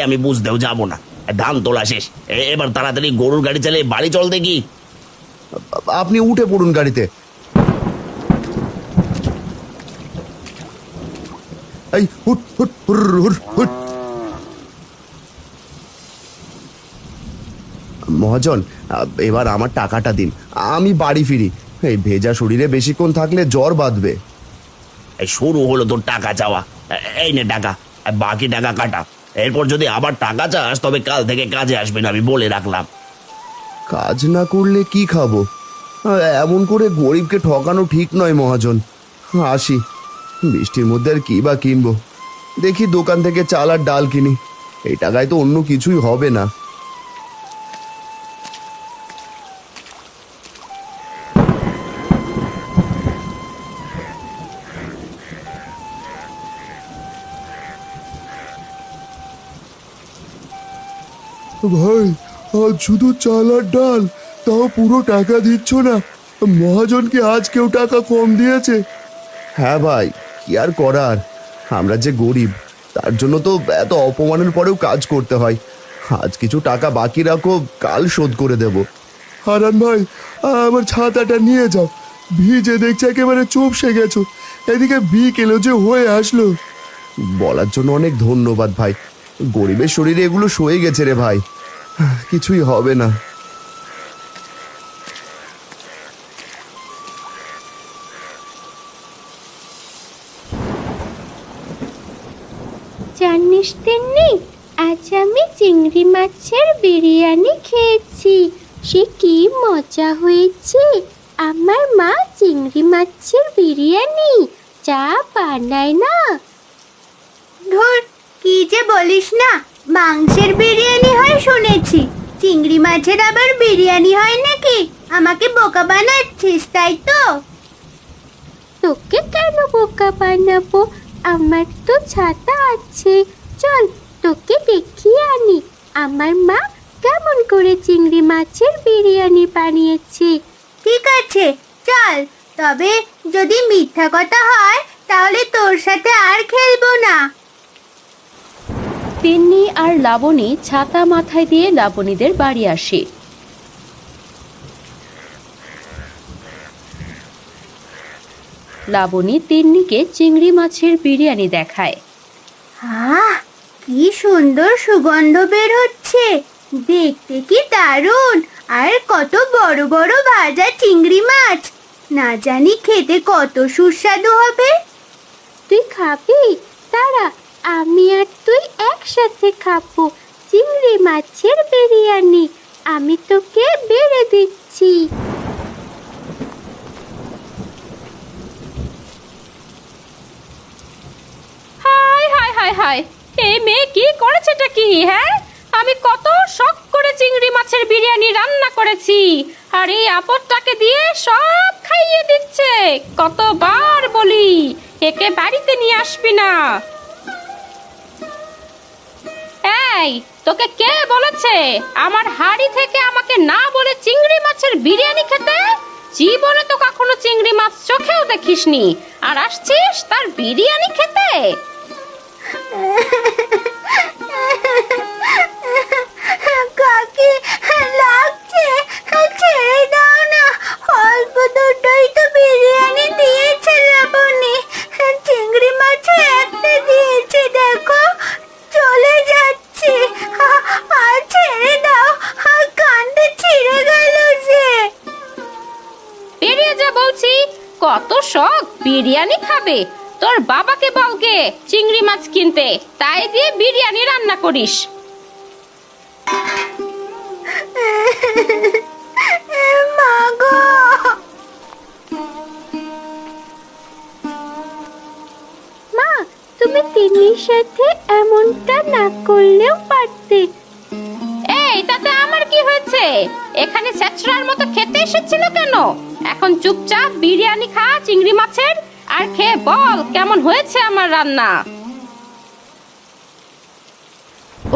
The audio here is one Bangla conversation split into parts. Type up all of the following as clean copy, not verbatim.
আমি বুঝতেও যাবো না। ধান তোলা শেষ, এবার তাড়াতাড়ি গরুর গাড়ি চালিয়ে বাড়ি চল দেখি। আপনি উঠে পড়ুন গাড়িতে। এই হুট হুট হুর হুর হুট। মহাজন, এবার আমার টাকাটা দিন, আমি বাড়ি ফিরি। এই ভেজা শরীরে বেশিক্ষণ থাকলে জ্বর বাঁধবে। শুরু হলো তোর টাকা চাওয়া। এই নে টাকা, বাকি টাকা কাটা। এরপর যদি আবার টাকা চাস তবে কাল থেকে কাজে আসবে না, আমি বলে রাখলাম। কাজ না করলে কি খাবো? এমন করে গরিবকে ঠকানো ঠিক নয় মহাজন। আসি, বৃষ্টির মধ্যে আর কি বা কিনবো। দেখি দোকান থেকে চাল আর ডাল কিনি, এই টাকায় তো অন্য কিছুই হবে না। ভাই, আজ শুধু চাল আর ডাল, তাও পুরো টাকা দিচ্ছ না। মহাজনকে আজ কেউ টাকা কম দিয়েছে? হ্যাঁ ভাই, কি আর করার, আমরা যে গরিব, তার জন্য তো এত অপমানের পরেও কাজ করতে হয়। আজ কিছু টাকা বাকি রাখো, কাল শোধ করে দেব। হারান ভাই, আমার ছাতাটা নিয়ে যাও, ভিজে দেখছি একেবারে চুপসে গেছো। এদিকে বিকেলও যে হয়ে আসলো। বলার জন্য অনেক ধন্যবাদ ভাই, গরিবের শরীরে এগুলো সয়ে গেছে রে ভাই, কিছুই হবে না। জানিস তিন্নি, আজ আমি চিংড়ি মাছের বিরিয়ানি খেয়েছি। সে কি মজা হয়েছে! আমার মা চিংড়ি মাছের বিরিয়ানি যা বানায় না। ধুর, কি যে বলিস না, মাংসের বিরিয়ানি হয় শুনেছি, চিংড়ি মাছের আবার বিরিয়ানি হয় নাকি? আমাকে বোকা বানাচ্ছিস তাই তো? তোকে কেন বোকা বানাবো? আমার তো ছাতা আছে, চল তোকে দেখিয়ে আনি আমার মা কেমন করে চিংড়ি মাছের বিরিয়ানি বানিয়েছে। ঠিক আছে, চল। তবে যদি মিথ্যা কথা হয় তাহলে তোর সাথে আর খেলবো না। তিন্নি আর লাবণী ছাতা মাথায় দিয়ে লাবণীদের বাড়ি আসে। লাবণী তিন্নিকে চিংড়ি মাছের বিরিয়ানি দেখায়। আহ, কি সুন্দর সুগন্ধ বের হচ্ছে, দেখতে কি দারুণ! আর কত বড় বড় ভাজা চিংড়ি মাছ, না জানি খেতে কত সুস্বাদু হবে। তুই খাবি? দাঁড়া, আমি আর তুই একসাথে খাবো চিংড়ি মাছের বিরিয়ানি। আমি তোকে বেড়ে দিচ্ছি। হায় হায় হায় হায়, এই মেয়ে কি করেছেটা কি? হ্যাঁ, আমি কত শখ করে চিংড়ি মাছের বিরিয়ানি রান্না করেছি, আর এই আপদটাকে দিয়ে সব খাইয়ে দিচ্ছে। কতবার বলি একে বাড়িতে নিয়ে আসবি না। এই, তোকে কে বলেছে আমার হাড়ি থেকে আমাকে না বলে চিংড়ি মাছের বিরিয়ানি খেতে? জীবনে তো কখনো চিংড়ি মাছ চোখেও দেখিসনি, আর আসছিস তার বিরিয়ানি খেতে? কাকি, লাগছে, ছেড়ে দাও না। অল্প দুটোই তো বিরিয়ানি দিয়েছে লাবণী, চিংড়ি মাছও একটা দিয়েছে, দেখো চলে যাচ্ছে। আর ছেড়ে দাও, কানটা ছিঁড়ে গেল যে। বেরিয়ে যা বলছি, কত শখ বিরিয়ানি খাবে। তোর বাবাকে বলকে চিংড়ি মাছ কিনতে, তাই দিয়ে বিরিয়ানি রান্না করিস। মা গো! মা, তুমি তিন্নির সাথে এমনটা না করলেও পারতে। এই, তাতে আমার কি হয়েছে? এখানে ছেঁচড়ার মতো খেতে এসেছিল কেন? এখন চুপচাপ বিরিয়ানি খা চিংড়ি মাছের, আর খেয়ে বল কেমন হয়েছে আমার রান্না।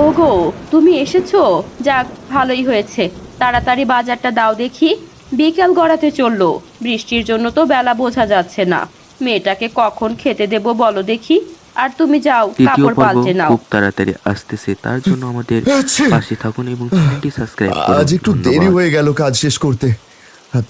ওগো, তুমি এসেছো? যাক, ভালোই হয়েছে। তাড়াতাড়ি বাজারটা দাও দেখি, বিকেল গড়াতে চললো। বৃষ্টির জন্য তো বেলা বোঝা যাচ্ছে না। মেয়েটাকে কখন খেতে দেব বলো দেখি। আর তুমি যাও দ্বিতীয় কাপড় পর্ব পাল্টে নাও। খুব তাড়াতাড়ি আসতেছে, তার জন্য আমাদের আচ্ছা। পাশে থাকুন এবং চ্যানেলটি সাবস্ক্রাইব করুন। আজ একটু দেরি ধন্যবাদ। হয়ে গেল কাজ শেষ করতে। আর